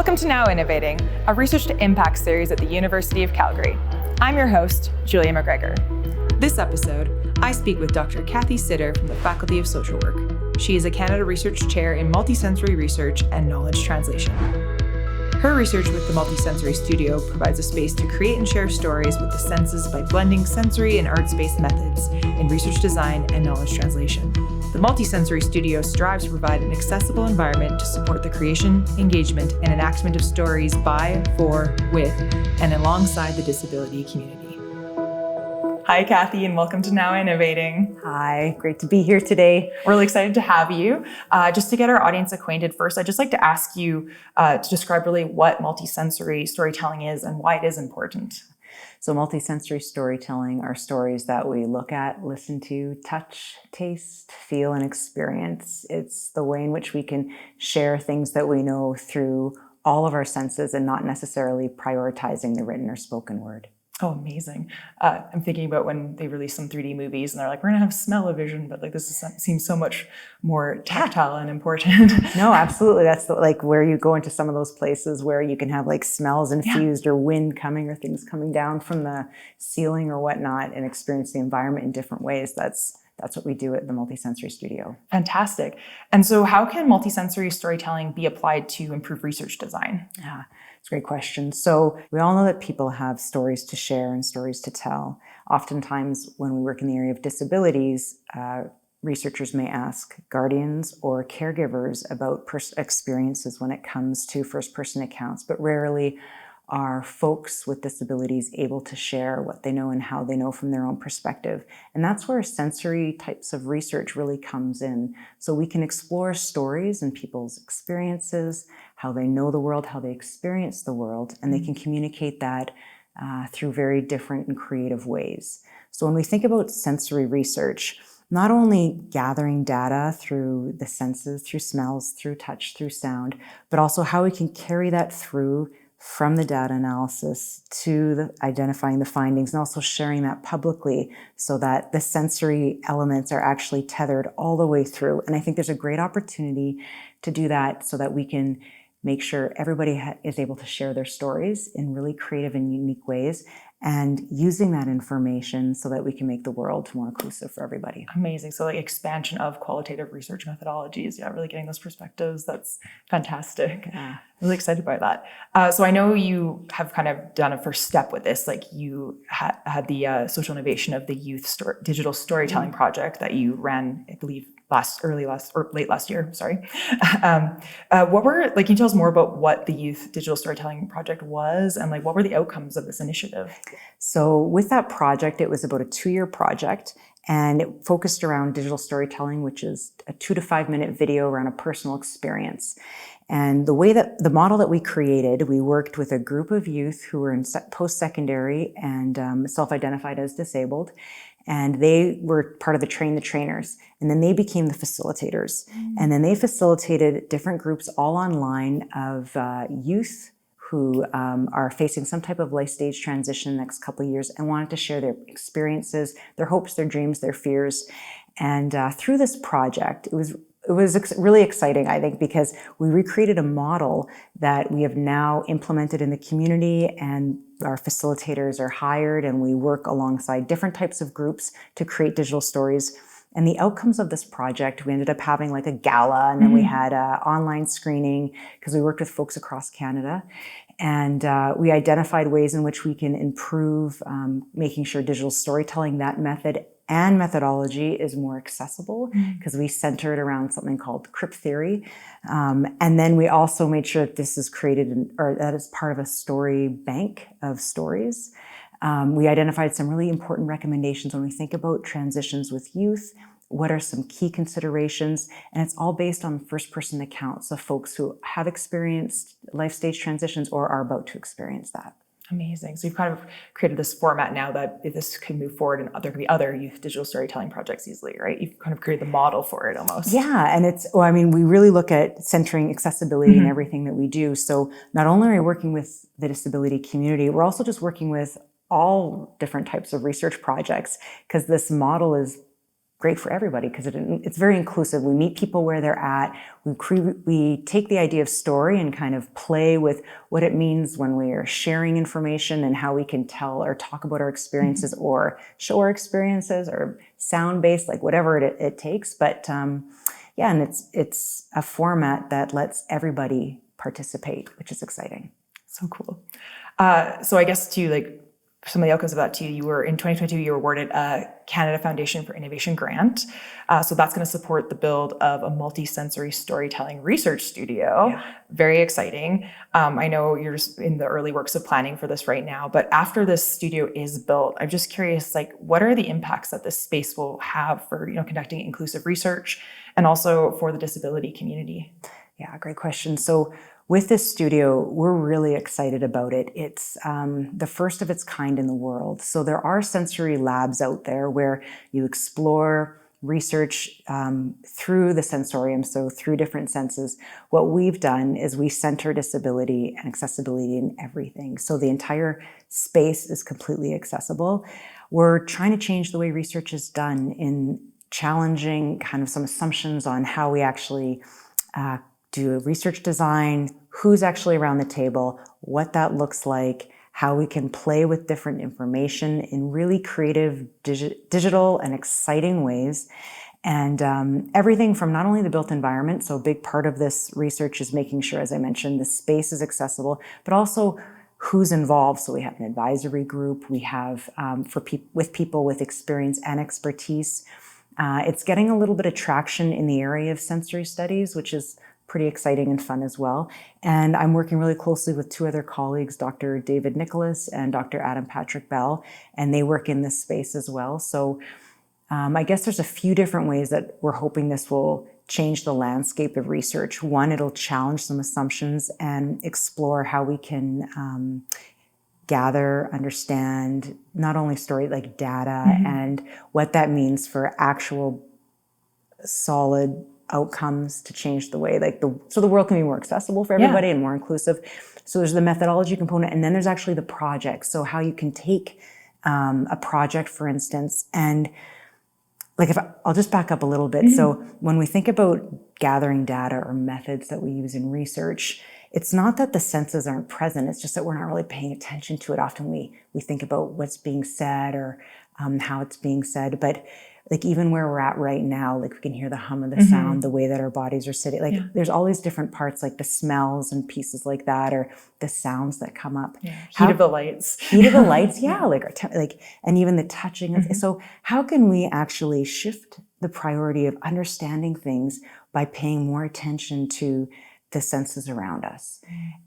Welcome to Now Innovating, a research to impact series at the University of Calgary. I'm your host, Julia McGregor. This episode, I speak with Dr. Kathleen Sitter from the Faculty of Social Work. She is a Canada Research Chair in Multisensory Research and Knowledge Translation. Her research with the Multisensory Studio provides a space to create and share stories with the senses by blending sensory and arts-based methods in research design and knowledge translation. The Multisensory Studio strives to provide an accessible environment to support the creation, engagement, and enactment of stories by, for, with, and alongside the disability community. Hi, Kathy, and welcome to Now Innovating. Hi, great to be here today. We're really excited to have you. Just to get our audience acquainted first, I'd just like to ask you to describe really what multisensory storytelling is and why it is important. So multisensory storytelling are stories that we look at, listen to, touch, taste, feel, and experience. It's the way in which we can share things that we know through all of our senses and not necessarily prioritizing the written or spoken word. Oh, amazing. I'm thinking about when they release some 3D movies and they're like, we're going to have smell-o-vision, but like seems so much more tactile and important. No, absolutely. That's like where you go into some of those places where you can have like smells infused or wind coming or things coming down from the ceiling or whatnot and experience the environment in different ways. That's what we do at the Multisensory Studio. Fantastic. And so how can multisensory storytelling be applied to improve research design? Yeah, it's a great question. So we all know that people have stories to share and stories to tell. Oftentimes when we work in the area of disabilities, researchers may ask guardians or caregivers about experiences when it comes to first-person accounts, but rarely are folks with disabilities able to share what they know and how they know from their own perspective. And that's where sensory types of research really comes in. So we can explore stories and people's experiences, how they know the world, how they experience the world, and they can communicate that through very different and creative ways. So when we think about sensory research, not only gathering data through the senses, through smells, through touch, through sound, but also how we can carry that through from the data analysis to identifying the findings and also sharing that publicly so that the sensory elements are actually tethered all the way through. And I think there's a great opportunity to do that so that we can make sure everybody is able to share their stories in really creative and unique ways and using that information so that we can make the world more inclusive for everybody. Amazing. So like expansion of qualitative research methodologies. Yeah, really getting those perspectives. That's fantastic. Yeah. Really excited by that. So I know you have kind of done a first step with this. Like you had the social innovation of the youth digital storytelling project that you ran, I believe, late last year. Sorry. Can you tell us more about what the Youth Digital Storytelling Project was and like what were the outcomes of this initiative? So with that project, it was about a 2-year project and it focused around digital storytelling, which is a 2 to 5 minute video around a personal experience. And the model that we created, we worked with a group of youth who were in post-secondary and self-identified as disabled. And they were part of the Train the Trainers. And then they became the facilitators. And then they facilitated different groups all online of youth who are facing some type of life stage transition in the next couple of years and wanted to share their experiences, their hopes, their dreams, their fears. And through this project, it was really exciting, I think, because we recreated a model that we have now implemented in the community and our facilitators are hired and we work alongside different types of groups to create digital stories. And the outcomes of this project, we ended up having like a gala and then we had an online screening because we worked with folks across Canada. And we identified ways in which we can improve making sure digital storytelling, that method and methodology is more accessible because we centered around something called crypt theory. And then we also made sure that this is created or that is part of a story bank of stories. We identified some really important recommendations when we think about transitions with youth. What are some key considerations? And it's all based on first-person accounts of folks who have experienced life stage transitions or are about to experience that. Amazing. So you've kind of created this format now that this can move forward and there could be other youth digital storytelling projects easily, right? You've kind of created the model for it almost. Yeah, and we really look at centering accessibility in everything that we do. So not only are we working with the disability community, we're also just working with all different types of research projects because this model is great for everybody because it's very inclusive. We meet people where they're at. We take the idea of story and kind of play with what it means when we are sharing information and how we can tell or talk about our experiences or show our experiences or sound-based, like whatever it takes. But yeah, and it's a format that lets everybody participate, which is exciting. So cool. So I guess to like some of the outcomes of that too, you were in 2022, you were awarded a Canada Foundation for Innovation grant. So that's going to support the build of a multisensory storytelling research studio. Yeah. Very exciting. I know you're just in the early works of planning for this right now, but after this studio is built, I'm just curious, like, what are the impacts that this space will have for, conducting inclusive research and also for the disability community? Yeah, great question. So with this studio, we're really excited about it. It's the first of its kind in the world. So there are sensory labs out there where you explore research through the sensorium, so through different senses. What we've done is we center disability and accessibility in everything. So the entire space is completely accessible. We're trying to change the way research is done in challenging kind of some assumptions on how we actually do a research design, who's actually around the table, what that looks like, how we can play with different information in really creative, digital and exciting ways. And everything from not only the built environment, so a big part of this research is making sure, as I mentioned, the space is accessible, but also who's involved. So we have an advisory group, we have with people with experience and expertise. It's getting a little bit of traction in the area of sensory studies, which is pretty exciting and fun as well. And I'm working really closely with two other colleagues, Dr. David Nicholas and Dr. Adam Patrick Bell, and they work in this space as well. So I guess there's a few different ways that we're hoping this will change the landscape of research. One, it'll challenge some assumptions and explore how we can gather, understand not only story, like data, and what that means for actual solid outcomes to change the way, so the world can be more accessible for everybody and more inclusive. So there's the methodology component, and then there's actually the project. So how you can take a project, for instance, and I'll just back up a little bit. So when we think about gathering data or methods that we use in research, it's not that the senses aren't present. It's just that we're not really paying attention to it. Often we think about what's being said or how it's being said, but even where we're at right now, we can hear the hum of the sound, the way that our bodies are sitting. There's all these different parts, like the smells and pieces like that, or the sounds that come up. Heat of the lights. Heat of the lights, and even the touching. So how can we actually shift the priority of understanding things by paying more attention to the senses around us,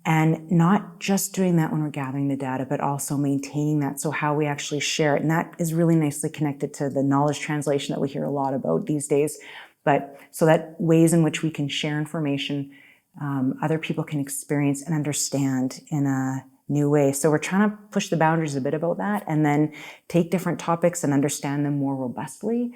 and not just doing that when we're gathering the data, but also maintaining that. So how we actually share it. And that is really nicely connected to the knowledge translation that we hear a lot about these days. But so that ways in which we can share information, other people can experience and understand in a new way. So we're trying to push the boundaries a bit about that, and then take different topics and understand them more robustly,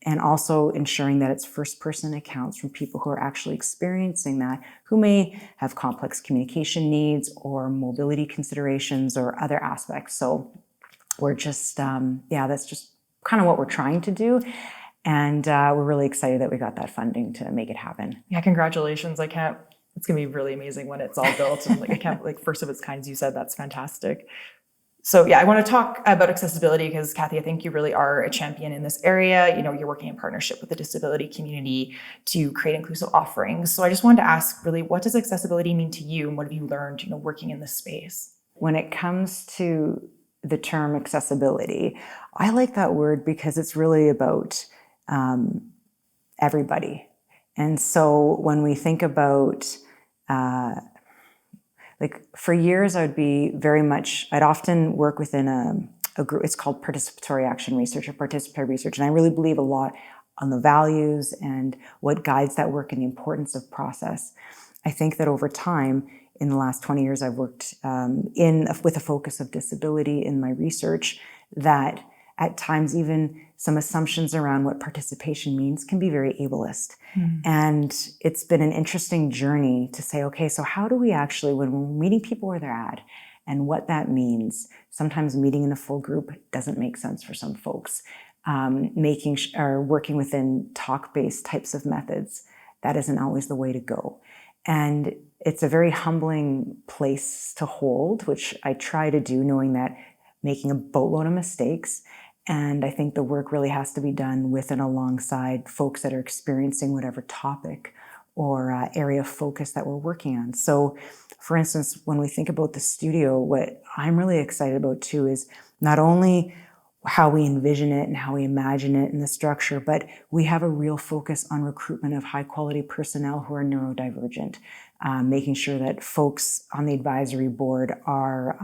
and also ensuring that it's first-person accounts from people who are actually experiencing that, who may have complex communication needs or mobility considerations or other aspects. So we're just, that's just kind of what we're trying to do. And we're really excited that we got that funding to make it happen. Yeah, congratulations. It's going to be really amazing when it's all built. And first of its kind, as you said, that's fantastic. So I want to talk about accessibility because, Kathy, I think you really are a champion in this area. You're working in partnership with the disability community to create inclusive offerings. So I just wanted to ask, really, what does accessibility mean to you, and what have you learned, working in this space? When it comes to the term accessibility, I like that word because it's really about everybody. And so when we think about for years, I'd often work within a group. It's called participatory action research or participatory research. And I really believe a lot on the values and what guides that work and the importance of process. I think that over time, in the last 20 years, I've worked with a focus of disability in my research, that at times even some assumptions around what participation means can be very ableist. And it's been an interesting journey to say, okay, so how do we actually, when we're meeting people where they're at and what that means, sometimes meeting in a full group doesn't make sense for some folks. or working within talk-based types of methods, that isn't always the way to go. And it's a very humbling place to hold, which I try to do, knowing that making a boatload of mistakes. And I think the work really has to be done with and alongside folks that are experiencing whatever topic or area of focus that we're working on. So, for instance, when we think about the studio, what I'm really excited about too is not only how we envision it and how we imagine it in the structure, but we have a real focus on recruitment of high quality personnel who are neurodivergent, making sure that folks on the advisory board are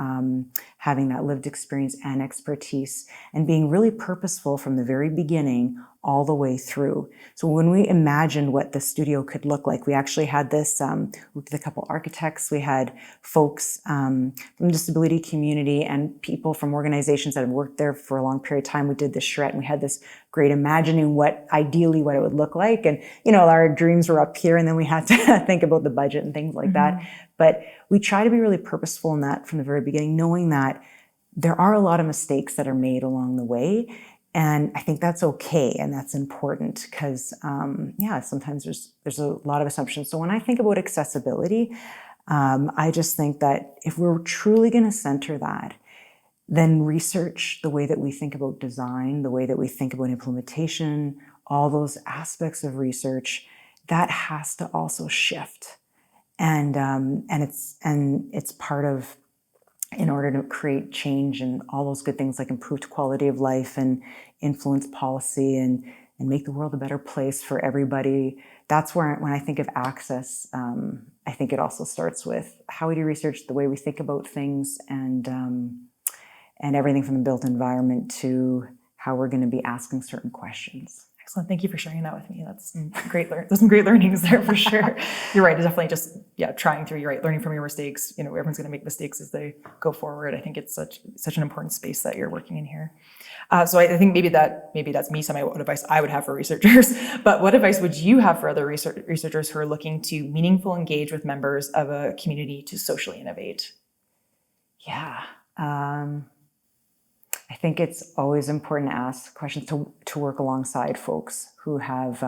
having that lived experience and expertise and being really purposeful from the very beginning all the way through. So when we imagined what the studio could look like, we actually had this, with a couple architects, we had folks from the disability community and people from organizations that have worked there for a long period of time. We did this charrette and we had this great imagining ideally what it would look like. And, our dreams were up here and then we had to think about the budget and things like that. But we try to be really purposeful in that from the very beginning, knowing that there are a lot of mistakes that are made along the way. And I think that's okay and that's important because, sometimes there's a lot of assumptions. So when I think about accessibility, I just think that if we're truly going to center that, then research, the way that we think about design, the way that we think about implementation, all those aspects of research, that has to also shift. And it's part of, in order to create change and all those good things like improved quality of life and influence policy and make the world a better place for everybody. That's where, when I think of access, I think it also starts with how we do research, the way we think about things, and everything from the built environment to how we're going to be asking certain questions. Excellent. Thank you for sharing that with me. That's some great learnings there for sure. You're right. It's definitely just, trying through, you're right, learning from your mistakes. Everyone's going to make mistakes as they go forward. I think it's such an important space that you're working in here. So I think maybe that's me, some of what advice I would have for researchers, but what advice would you have for other researchers who are looking to meaningful engage with members of a community to socially innovate? Yeah. I think it's always important to ask questions, to work alongside folks who have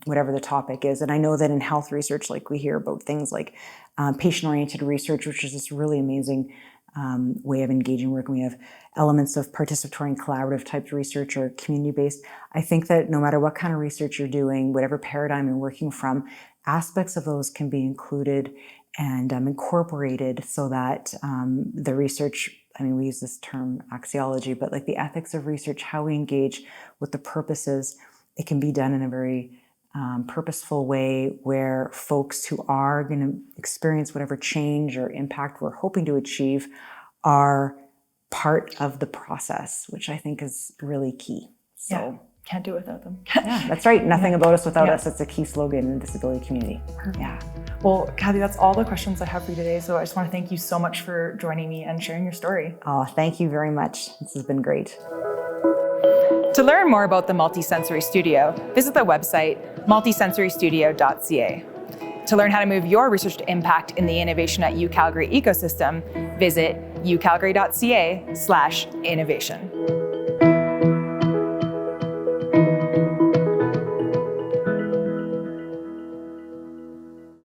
whatever the topic is. And I know that in health research, like we hear about things like patient-oriented research, which is this really amazing way of engaging work. And we have elements of participatory and collaborative type research or community-based. I think that no matter what kind of research you're doing, whatever paradigm you're working from, aspects of those can be included and incorporated so that the research, we use this term axiology, but like the ethics of research, how we engage with the purposes, it can be done in a very purposeful way where folks who are going to experience whatever change or impact we're hoping to achieve are part of the process, which I think is really key. So can't do it without them. Yeah, that's right. Nothing about us without us. It's a key slogan in the disability community. Perfect. Yeah. Well, Kathy, that's all the questions I have for you today. So I just want to thank you so much for joining me and sharing your story. Oh, thank you very much. This has been great. To learn more about the Multisensory Studio, visit the website multisensorystudio.ca. To learn how to move your research to impact in the Innovation at UCalgary ecosystem, visit ucalgary.ca/innovation.